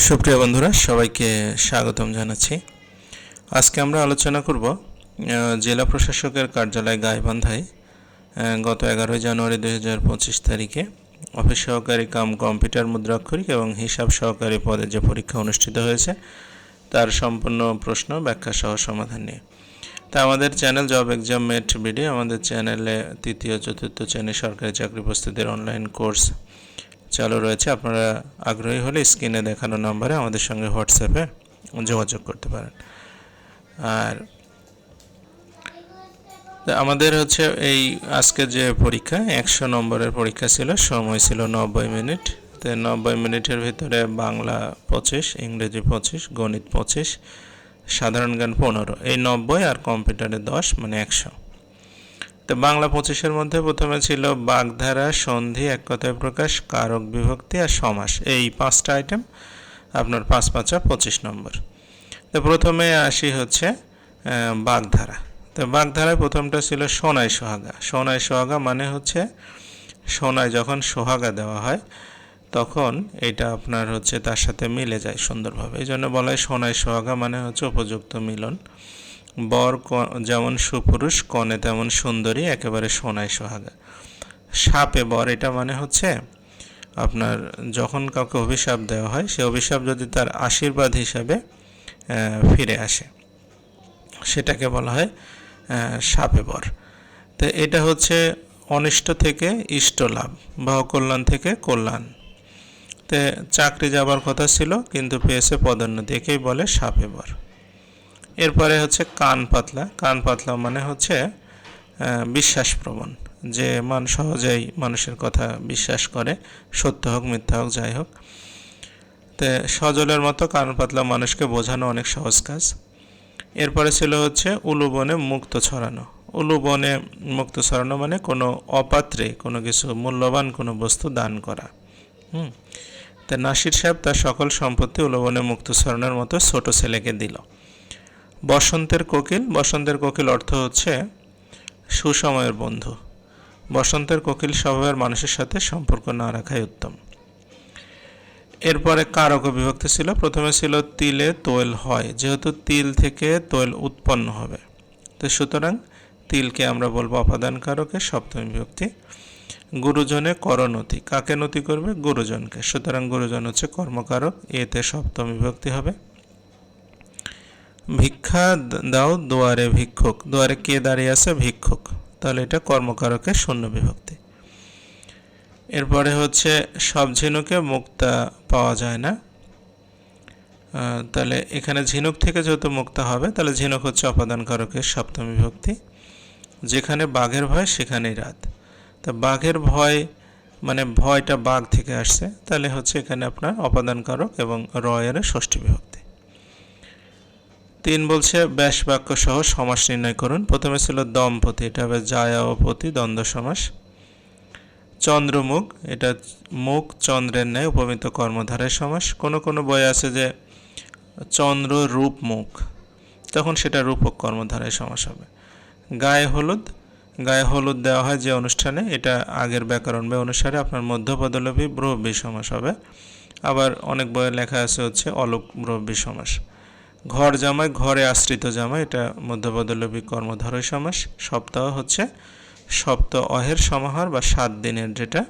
সুপ্রিয় বন্ধুরা, সবাইকে স্বাগতম জানাচ্ছি। আজকে আমরা আলোচনা করব জেলা প্রশাসকের কার্যালয় গাইবান্ধায় গত 11 জানুয়ারি 2025 তারিখে অফিস সহকারী কাম কম্পিউটার মুদ্রাক্ষরিক এবং হিসাব সহকারী পদে যে পরীক্ষা অনুষ্ঠিত হয়েছে তার সম্পূর্ণ প্রশ্ন ব্যাখ্যা সহ সমাধান নিয়ে। তা আমাদের channel Job Exam Mate BD, আমাদের চ্যানেলে তৃতীয় চতুর্থ শ্রেণীর সরকারি চাকরি প্রস্তুতির অনলাইন কোর্স চালু রয়েছে। আপনারা আগ্রহী হলে স্ক্রিনে দেখানো নম্বরে আমাদের সঙ্গে হোয়াটসঅ্যাপে যোগাযোগ করতে পারেন। আর আমাদের এই আজকে যে পরীক্ষা 100 নম্বরের পরীক্ষা ছিল, সময় ছিল 90 মিনিট। তো 90 মিনিটের ভিতরে বাংলা 25, ইংরেজি 25, গণিত 25, সাধারণ জ্ঞান 15, এই 90 আর কম্পিউটারে 10 মানে 100। তো বাংলা 25-এর মধ্যে প্রথমে ছিল বাগধারা, সন্ধি, এক কথায় প্রকাশ, কারক বিভক্তি আর সমাস। এই 5টা আইটেম আপনার 5 5 25 নম্বর। তো প্রথমে আসি বাগধারা। তো বাগধারায় প্রথমটা ছিল সোনাই সোহাগা। সোনাই সোহাগা মানে সোনায় যখন সোহাগা দেওয়া হয় তখন এটা আপনার তার সাথে মিলে যায় সুন্দরভাবে, এই জন্য বলা হয় সোনাই সোহাগা মানে উপযুক্ত মিলন। বর যেমন সুপুরুষ, কনে তেমন সুন্দরী, একেবারে সোনাই সোহাগা। সাপে বর, এটা মানে আপনার যখন কাউকে অভিশাপ দেওয়া হয় সে অভিশাপ যদি তার আশীর্বাদ হিসাবে ফিরে আসে সেটাকে বলা হয় সাপে বর। তো এটা অনিষ্ট থেকে ইষ্ট লাভ বা অকল্যাণ থেকে কল্যাণ। তো চাকরি যাবার কথা ছিল কিন্তু পেয়েছে পদোন্নতি, একেই বলে সাপে বর। এরপরে কান পাতলা। কান পাতলা মানে বিশ্বাসপ্রবণ, যে সহজেই মানুষের কথা বিশ্বাস করে, সত্য হোক মিথ্যা হোক যাই হোক। তো সজলের মতো কান পাতলা মানুষকে বোঝানো অনেক সহজ কাজ। এরপরে ছিল উলুবনে মুক্ত ছড়ানো। উলুবনে মুক্ত ছড়ানো মানে কোনো অপাত্রে কোনো কিছু মূল্যবান কোনো বস্তু দান করা। তো নাসির সাহেব তার সকল সম্পত্তি উলুবনে মুক্ত ছড়ানোর মতো ছোট ছেলেকে দিল। বসন্তের কোকিল। বসন্তের কোকিল অর্থ সুসময়ের বন্ধু। বসন্তের কোকিল স্বভাবের মানুষের সাথে সম্পর্ক না রাখাই উত্তম। এরপরে কারক বিভক্তি ছিল। প্রথমে ছিল তিলে তৈল হয়, যেহেতু তিল থেকে তৈল উৎপন্ন হবে, তো সুতরাং তিলকে আমরা বলবো অপাদান কারকে, সপ্তমী বিভক্তি। গুরুজনে করনতি, কাকে নতি করবে? গুরুজনকে, সুতরাং গুরুজন কর্মকারক, এতে সপ্তমী বিভক্তি হবে। ভিক্ষা দাও দুয়ারে ভিক্ষুক। দুয়ারে কে দাঁড়িয়ে আছে? ভিক্ষুক, তাহলে এটা কর্মকারকে শূন্য বিভক্তি। এরপরে সব ঝিনুকে মুক্তা পাওয়া যায় না, তাহলে এখানে ঝিনুক থেকে যেহেতু মুক্তা হবে তাহলে ঝিনুক অপাদান কারকের সপ্তমী বিভক্তি। যেখানে বাঘের ভয় সেখানেই রাত। তা বাঘের ভয় মানে ভয়টা বাঘ থেকে আসছে, তাহলে এখানে আপনার অপাদান কারক এবং রয়ের ষষ্ঠী বিভক্তি। 3 বলছে ব্যাস বাক্য সহ সমাস নির্ণয় করুন। প্রথমে ছিল দম্পতি, এটা হবে জায়া ও পতি দ্বন্দ্ব সমাস। চন্দ্রমুখ, এটা মুখ চন্দ্রের ন্যায় উপমিত কর্মধারয় সমাস। কোনো কোনো বই আছে যে চন্দ্র রূপ মুখ, তখন সেটা রূপক কর্মধারয় সমাস হবে। গায়ে হলুদ, গায়ে হলুদ দেওয়া হয় যে অনুষ্ঠানে, এটা আগের ব্যাকরণ বা অনুসারে আপনার মধ্যপদলোপী ব্রহ্মী সমাস হবে। আবার অনেক বইয়ে লেখা আছে অলোক ব্রহ্মী সমাস। ঘর জামাই, ঘরে আশ্রিত জামাই, এটা মধ্যপদলোপী কর্মধারয় সমাস। সপ্তাহ সপ্ত অহের সমাহার বা 7 দিনের যেটা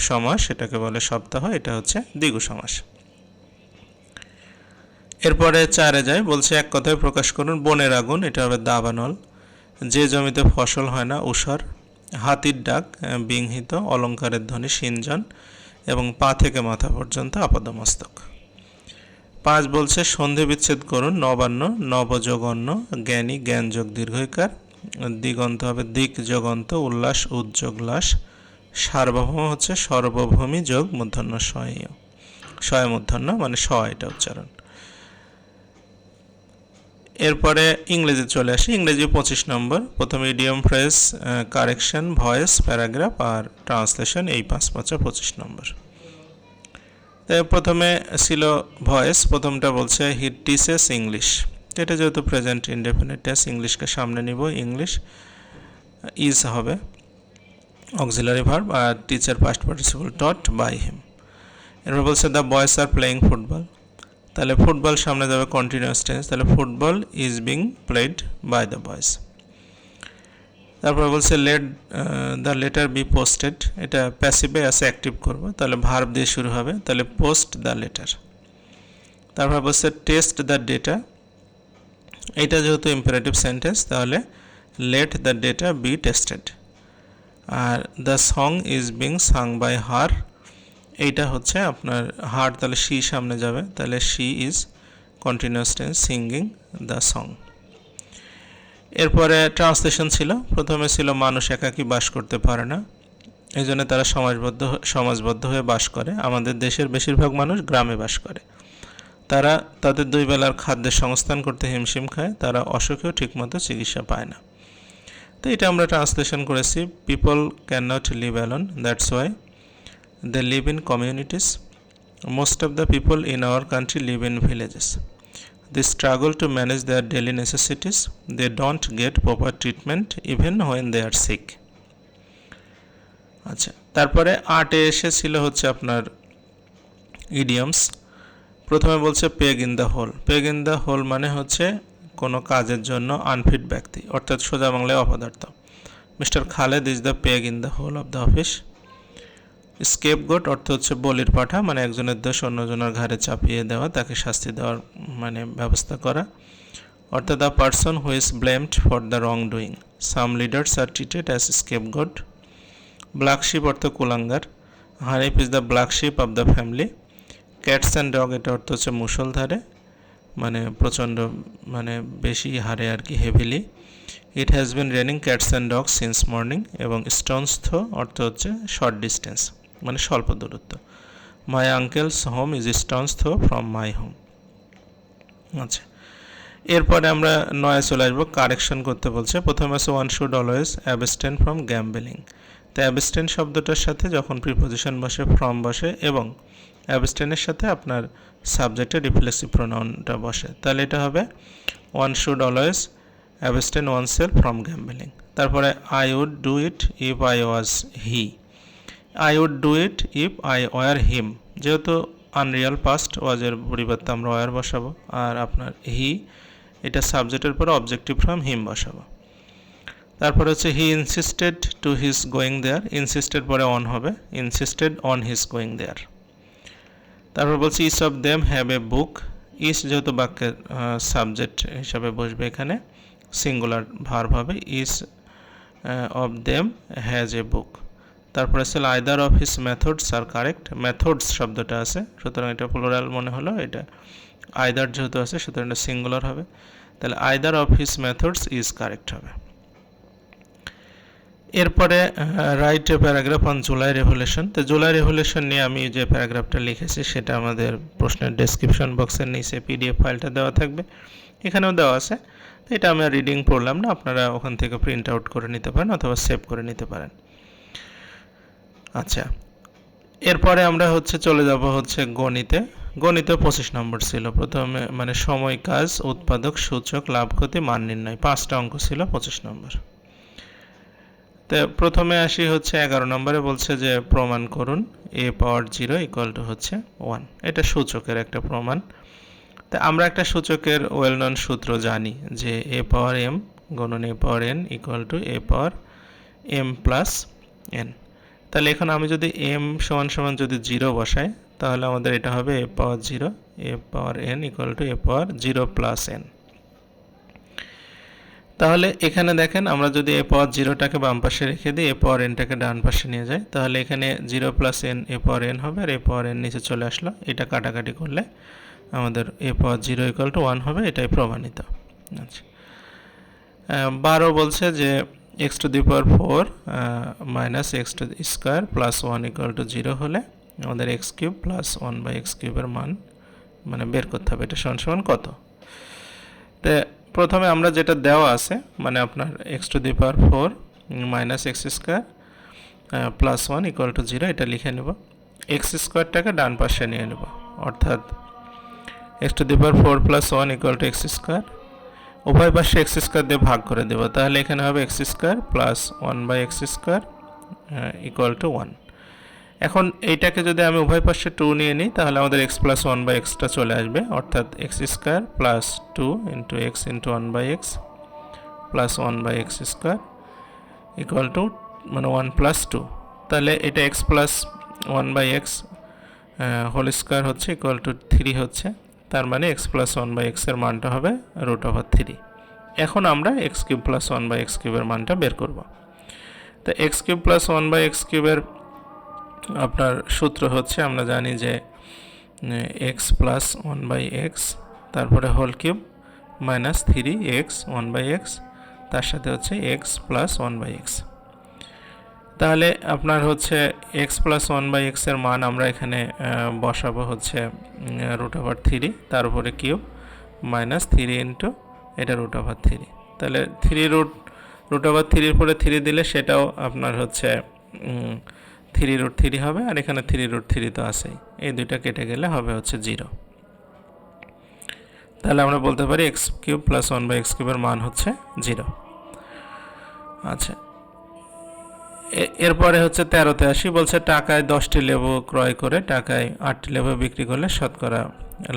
সমাস সেটাকে বলে সপ্তাহ, এটা দ্বিগু সমাস। এরপরে 4-এ যায়, বলছে এক কথায় প্রকাশ করুন। বনের আগুন, এটা হবে দাবানল। যে জমিতে ফসল হয় না ঊষর। হাতির ডাক বিংহিত, অলঙ্কারের ধ্বনি সিঞ্জন এবং পা থেকে মাথা পর্যন্ত আপাদমস্তক। 5 বলছে সন্ধি বিচ্ছেদ করুন। নবান্ন, নবযোগন্য, জ্ঞানী, জ্ঞান যোগ দীর্ঘইকার। দিগন্ত হবে দিক যোগন্ত, উল্লাস উজ্জোগলাস। সার্বভৌম সর্বভূমি যোগ মূর্ধন্য স্বয়ীয়, স্বয় মূর্ধন্য মানে স, এটা উচ্চারণ। এরপরে ইংরেজি চলে আসি। ইংরেজি 25 নম্বর। প্রথমে idiom, phrase, correction, voice, paragraph আর ট্রান্সলেশন, এই 5 5 25 নম্বর। প্রথমে ছিল ভয়েস। প্রথমটা বলছে হি টিচেস ইংলিশ, এটা যেহেতু প্রেজেন্ট ইনডেফিনিট টেন্স, ইংলিশকে সামনে নিব, ইংলিশ ইজ হবে অক্সিলারি ভার্ব, আর teacher past participle taught by him. এরপর বলছে the boys are playing football, তাহলে ফুটবল সামনে যাবে কন্টিনিউয়াস টেন্স, তাহলে football is being played by the boys. তারপর বলছে let the letter be posted, এটা প্যাসিভে আছে, অ্যাক্টিভ করব, তাহলে ভার্ব দিয়ে শুরু হবে, তাহলে পোস্ট দ্য লেটার। তারপর বলছে টেস্ট দ্য ডেটা, এটা যেহেতু ইম্পারেটিভ সেন্টেন্স তাহলে let the data be tested. আর the song is being sung by her, এইটা হচ্ছে আপনার হার, তাহলে শি সামনে যাবে, তাহলে she is continuous tense singing the song. এরপরে ট্রান্সলেশন ছিল, প্রথমে ছিল মানুষ একাকী বাস করতে পারে না, এই জন্য তারা সমাজবদ্ধ হয়ে বাস করে। আমাদের দেশের বেশিরভাগ মানুষ গ্রামে বাস করে, তারা তাদের 2 বেলার খাদ্যের সংস্থান করতে হিমশিম খায়, তারা অসুখেও ঠিকমতো চিকিৎসা পায় না। তো এটা আমরা ট্রান্সলেশন করেছি, people can not live alone, that's why they live in communities, most of the people in our country live in villages, they struggle to manage their daily necessities, they don't get proper treatment even when they are sick। আচ্ছা, তারপরে আর্টে এসেছিল হচ্ছে আপনার idioms. প্রথমে বলছে peg in the hole, peg in the hole মানে হচ্ছে কোনো কাজের জন্য আনফিট ব্যক্তি, অর্থাৎ সোজা বাংলায় অপদার্থ। Mister Khaled is the peg in the hole of the office. Scapegoat অর্থ হচ্ছে বলির পাঠা, মানে একজনের দোষ অন্যজনের ঘাড়ে চাপিয়ে দেওয়া, তাকে শাস্তি দেওয়ার মানে ব্যবস্থা করা, অর্থাৎ the person who is blamed for the wrongdoing, some leaders are treated as scapegoat. Black sheep অর্থ কুলাঙ্গার, Hanif is the black sheep of the family. Cats and dog, এটা অর্থ হচ্ছে মুষলধারে, মানে প্রচণ্ড মানে বেশি হারে আর কি, heavily. It has been raining cats and dog since morning, এবং স্টোনস থ্রো অর্থ হচ্ছে শর্ট ডিস্টেন্স, মানে স্বল্প দূরত্ব। My uncle's home is stone's throw from my home. আচ্ছা, এরপরে আমরা নয় চলে আসবো, কারেকশন করতে বলছে। প্রথমে আছে one should always abstain from gambling. তো অ্যাবস্টেন শব্দটার সাথে যখন প্রিপোজিশন বসে, ফ্রম বসে, এবং অ্যাবস্টেনের সাথে আপনার সাবজেক্টের রিফ্লেক্সিভ প্রোনাউনটা বসে, তাহলে এটা হবে one should always abstain oneself from gambling. তারপরে I would do it if I was he, I would do it if I were him, যেহেতু আনরিয়াল পাস্ট, ওয়াজের পরিবর্তে আমরা ওয়ার বসাবো, আর আপনার হি এটা সাবজেক্টের পরে অবজেক্টিভ ফ্রম হিম বসাবো। তারপরে হচ্ছে he insisted to his going there, insisted পরে অন হবে, insisted on his going there. তারপর বলছি each of them have a book, each যেহেতু বাক্যের সাবজেক্ট হিসাবে বসবে, এখানে সিঙ্গুলার ভার্ব হবে, each of them has a book. তারপরে আছে either of his methods are correct, methods শব্দটা আছে, সুতরাং এটা প্লুরাল মনে হলো, এটা আইদার যেহেতু আছে সুতরাং এটা সিঙ্গুলার হবে, তাহলে either of his methods is correct হবে। এরপরে write a paragraph on July revolution. তো জুলাই রেভলিউশন নিয়ে আমি যে প্যারাগ্রাফটা লিখেছি সেটা আমাদের প্রশ্নের ডেসক্রিপশন বক্সের নিচে পিডিএফ ফাইলটা দেওয়া থাকবে, এখানেও দেওয়া আছে। তো এটা আমি রিডিং পড়লাম না, আপনারা ওখান থেকে প্রিন্ট আউট করে নিতে পারেন অথবা সেভ করে নিতে পারেন। আচ্ছা, এরপরে আমরা হচ্ছে চলে যাব হচ্ছে গণিতে। গণিতে 25 নম্বর ছিল, প্রথমে মানে সময়, কাজ, উৎপাদক, সূচক, লাভ, ক্ষতি, মান নির্ণয়, 5টা অঙ্ক ছিল, 25 নম্বর। তো প্রথমে আসি হচ্ছে 11 নম্বরে, বলছে যে প্রমাণ করুন a পাওয়ার 0 ইকুয়াল টু হচ্ছে 1, এটা সূচকের একটা প্রমাণ। তো আমরা একটা সূচকের ওয়েল নন সূত্র জানি যে a পাওয়ার m গুণন a power n equal to a power m plus n। তাহলে এখন আমি যদি m সমান সমান যদি 0 বসাই, তাহলে আমাদের এটা হবে a power 0 a power n equal to a power 0 plus n। তাহলে এখানে দেখেন, আমরা যদি a পাওয়ার 0টাকে বাম পাশে রেখে দিই, a পাওয়ার nটাকে ডান পাশে নিয়ে যাই, তাহলে এখানে 0 plus n a power n হবে, আর a পাওয়ার n নিচে চলে আসলো, এটা কাটাকাটি করলে আমাদের a পাওয়ার 0 ইকুয়াল টু 1 হবে, এটাই প্রমাণিত। আচ্ছা, 12 বলছে যে x to the power 4 minus x to the square plus 1 equal to 0 হলে আমাদের x cube plus 1 by x কিউবের মান মানে বের করতে হবে, এটা সমান সমান কত। তো প্রথমে আমরা যেটা দেওয়া আছে, মানে আপনার x to the power 4 minus x square plus 1 equal to 0, এটা লিখে নেব। x স্কোয়ারটাকে ডান পাশে নিয়ে নেব, অর্থাৎ x to the power 4 plus 1 equal two x square, উভয় পাশে x স্কোয়ার দিয়ে ভাগ করে দেব, তাহলে এখানে হবে x square plus 1 by x square equal to 1। এখন এইটাকে যদি আমি উভয় পাশে 2 নিয়ে নিই তাহলে আমাদের x প্লাস 1 বাই এক্সটা চলে আসবে, অর্থাৎ x square plus 2 into x into 1 by x plus 1 by x square equal to মানে 1 প্লাস 2। তাহলে এটা x plus 1 by x whole square হচ্ছে ইকুয়াল টু 3 হচ্ছে, তার মানে এক্স প্লাস 1 বাই এক্সের মানটা হবে √3। এখন আমরা x cube plus 1 by x কিউবের মানটা বের করব। তো x cube plus 1 by x কিউবের আপনার সূত্র হচ্ছে, আমরা জানি যে এক্স প্লাস 1 বাই এক্স তারপরে whole cube minus 3x 1 by x তার সাথে হচ্ছে এক্স প্লাস 1 বাই এক্স। তাহলে আপনার হচ্ছে এক্স প্লাস 1 বাই এক্সের মান আমরা এখানে বসাবো হচ্ছে √3, তার উপরে কিউব মাইনাস 3 ইন্টু এটা √3। তাহলে 3√3 পরে 3 দিলে সেটাও আপনার হচ্ছে 3√3 হবে, আর এখানে 3√3 তো আছেই, এই দুইটা কেটে গেলে হবে হচ্ছে 0। তাহলে আমরা বলতে পারি x cube plus 1 by x কিউবের মান হচ্ছে 0। আচ্ছা, এরপরে হচ্ছে 13তে আসি। বলছে টাকায় 10টি লেবু ক্রয় করে টাকায় 8টি লেবু বিক্রি করলে শতকরা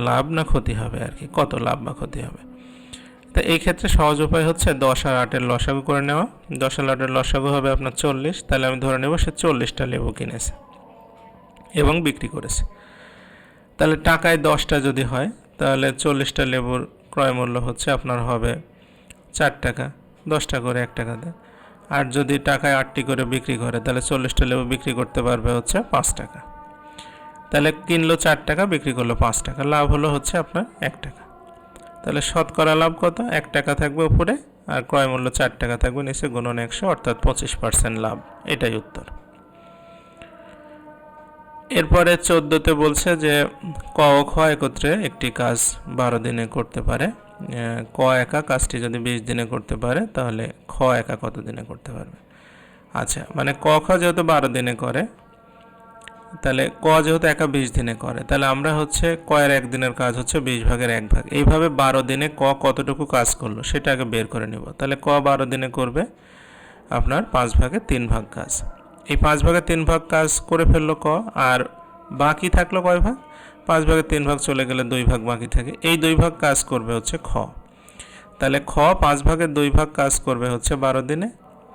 লাভ না ক্ষতি হবে, আর কি কত লাভ বা ক্ষতি হবে। তো এই ক্ষেত্রে সহজ উপায় হচ্ছে 10 আর 8-এর লসাগু করে নেওয়া। 10 আর 8-এর লসাগু হবে আপনার 40, তাহলে আমি ধরে নেব সে 40টা লেবু কিনেছে এবং বিক্রি করেছে। তাহলে টাকায় 10টা যদি হয় তাহলে 40টা লেবুর ক্রয় মূল্য হচ্ছে আপনার হবে 4 টাকা, 10টা করে 1 টাকা দেয়। আর যদি টাকায় 8টি করে বিক্রি করে তাহলে 40টা লেবু বিক্রি করতে পারবে হচ্ছে 5 টাকা। তাহলে কিনলো 4 টাকা, বিক্রি করলো 5 টাকা, লাভ হলো হচ্ছে আপনার 1 টাকা। তাহলে শতকরা লাভ কত? 1 টাকা থাকবে উপরে আর ক্রয় মূল্য 4 টাকা থাকবে নিচে, গুণন 100 অর্থাৎ 25% লাভ। এটাই উত্তর। এরপরে 14তে বলছে যে ক ও খ একত্রে একটি কাজ 12 দিনে করতে পারে। ক একা কাজটি যদি 20 দিনে করতে পারে তাহলে খ একা কত দিনে করতে পারবে। আচ্ছা, মানে ক খ যেহেতু 12 দিনে করে, তাহলে ক যেহেতু একা 20 দিনে করে, তাহলে আমরা হচ্ছে ক এর 1 দিনের কাজ হচ্ছে 20 ভাগের 1 ভাগ। এইভাবে 12 দিনে ক কতটুকু কাজ করলো সেটা আগে বের করে নেব। তাহলে ক 12 দিনে করবে আপনার 5 ভাগের 3 ভাগ কাজ। এই 5 ভাগের 3 ভাগ কাজ করে ফেললো ক, আর বাকি থাকলো কয় ভাগ? 5 ভাগের 3 ভাগ চলে গেলে 2 ভাগ বাকি থাকে, এই 2 ভাগ কাজ করবে হচ্ছে খ। তাহলে খ 5 ভাগের 2 ভাগ কাজ করবে হচ্ছে 12 দিনে।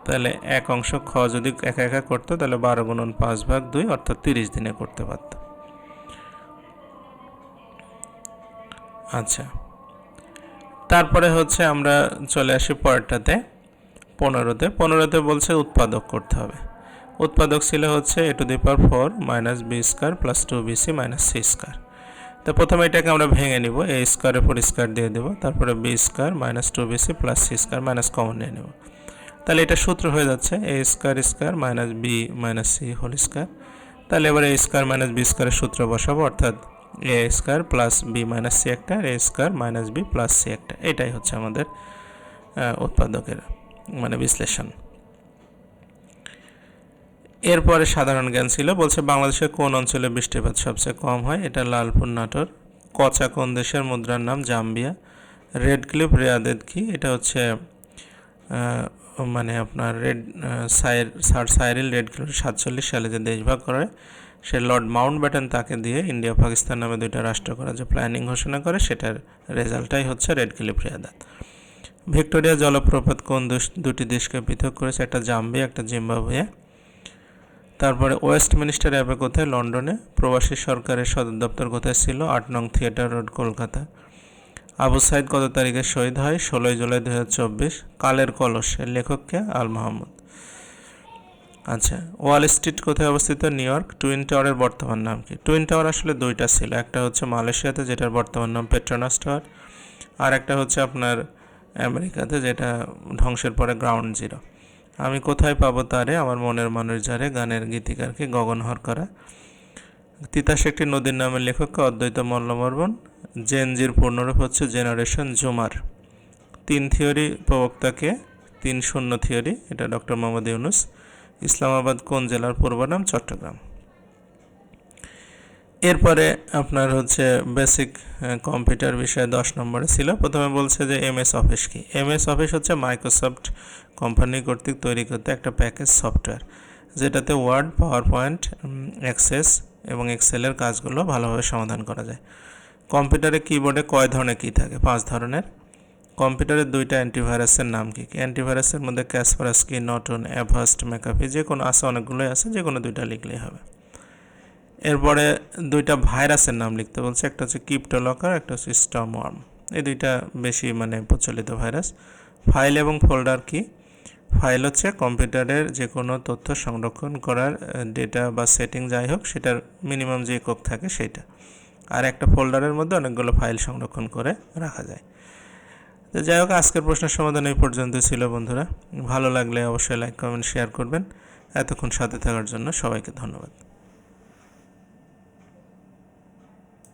তাহলে এক অংশ খ যদি একা একা করতো তাহলে 12 গুণন 5 ভাগ 2 অর্থাৎ 30 দিনে করতে পারত। আচ্ছা, তারপরে হচ্ছে আমরা চলে আসি পরেরটাতে 15তে বলছে উৎপাদক করতে হবে। উৎপাদক ছিল হচ্ছে a⁴ minus B square plus 2bc minus C square. তো প্রথমে এটাকে আমরা ভেঙে নিব, এ স্কোয়ারের পর স্কোয়ার দিয়ে দেবো, তারপরে B square minus 2bc plus C square minus common নিয়ে নেব। তাহলে এটা সূত্র হয়ে যাচ্ছে A square minus B minus C whole square. তাহলে এবার এ স্কোয়ার মাইনাস বি স্কোয়ারের সূত্র বসাবো, অর্থাৎ A square plus B minus C একটা, A square minus B plus C একটা। এটাই হচ্ছে আমাদের উৎপাদকের মানে বিশ্লেষণ। এরপরে সাধারণ জ্ঞান ছিল, বলছে বাংলাদেশের কোন অঞ্চলে বৃষ্টিপাত সবচেয়ে কম হয়? এটা লালপুর নাটোর। কচা কোন দেশের মুদ্রার নাম? জাম্বিয়া। রেড ক্লিফ রেয়াদেদ কি? এটা হচ্ছে মানে আপনার স্যার সাইরিল রেড ক্লিফ 47 সালে যে দেশভাগ করে সে লর্ড মাউন্ট ব্যাটেন তাকে দিয়ে ইন্ডিয়া পাকিস্তান নামে দুইটা রাষ্ট্র করার যে প্ল্যানিং ঘোষণা করে সেটার রেজাল্টটাই হচ্ছে রেড ক্লিফ রেয়াদেদ। ভিক্টোরিয়া জলপ্রপাত কোন দুটি দেশকে পৃথক করেছে? একটা জাম্বিয়া, একটা জিম্বাবুয়ে। তারপরে ওয়েস্টমিনিস্টার অ্যাবে কোথায়? লন্ডনে। প্রবাসী সরকারের সদর দপ্তর কোথায় ছিল? 8 নং থিয়েটার রোড, কলকাতা। আবু সাইদ কত তারিখে শহীদ হয়? 16 জুলাই 2024। কালের কলস এর লেখককে? আল মাহমুদ। আচ্ছা, ওয়াল স্ট্রিট কোথায় অবস্থিত? New York. টুইন টাওয়ারের বর্তমান নাম কি? টুইন টাওয়ার আসলে দুইটা ছিল, একটা হচ্ছে মালয়েশিয়াতে যেটার বর্তমান নাম পেট্রোনাস টাওয়ার, আর একটা হচ্ছে আপনার আমেরিকাতে যেটা ধ্বংসের পরে গ্রাউন্ড জিরো। আমি কোথায় পাবো তারে, আমার মনের মানুষ যারে, গানের গীতিকারকে গগনহর করা। তিতাস একটি নদীর নামের লেখককে? অদ্বৈত মল্লবর্মণ। জেনজির পূর্ণরূপ হচ্ছে জেনারেশন জুমার। 3 থিওরি প্রবক্তাকে? 3-0 থিওরি, এটা ডক্টর মোহাম্মদ ইউনুস। ইসলামাবাদ কোন জেলার পূর্ব নাম? চট্টগ্রাম। এরপরে আপনার হচ্ছে বেসিক কম্পিউটার বিষয়ে 10 নম্বরে ছিল। প্রথমে বলছে যে এমএস অফিস কি? এমএস অফিস হচ্ছে মাইক্রোসফট কোম্পানি কর্তৃক তৈরি করতে একটা প্যাকেজ সফটওয়্যার যেটাতে ওয়ার্ড, পাওয়ার পয়েন্ট, অ্যাক্সেস এবং এক্সেলের কাজগুলো ভালোভাবে সমাধান করা যায়। কম্পিউটারে কিবোর্ডে কয় ধরনের কী থাকে? 5 ধরনের। কম্পিউটারের 2টা অ্যান্টিভাইরাসের নাম কী কী? অ্যান্টিভাইরাসের মধ্যে ক্যাসপারস্কি, নর্টন, অ্যাভাস্ট, ম্যাকাফি, যে কোনো আছে, অনেকগুলোই আছে, যে কোনো 2টা লিখলেই হবে। এরপরে 2টা ভাইরাসের নাম লিখতে বলছে, একটা হচ্ছে ক্রিপ্টোলকার, একটা হচ্ছে স্টর্মওয়ার্ম। এই 2টা বেশি প্রচলিত ভাইরাস। ফাইল এবং ফোল্ডার কি? ফাইল হচ্ছে কম্পিউটারের যে কোনো তথ্য সংরক্ষণ করার ডেটা বা সেটিং যাই হোক, সেটার মিনিমাম যে একক থাকে সেটা। আর একটা ফোল্ডারের মধ্যে অনেকগুলো ফাইল সংরক্ষণ করে রাখা যায়। তো যাই হোক, আজকের প্রশ্নের সমাধান এই পর্যন্ত ছিল বন্ধুরা। ভালো লাগলে অবশ্যই লাইক, কমেন্ট, শেয়ার করবেন। এতক্ষণ সাথে থাকার জন্য সবাইকে ধন্যবাদ।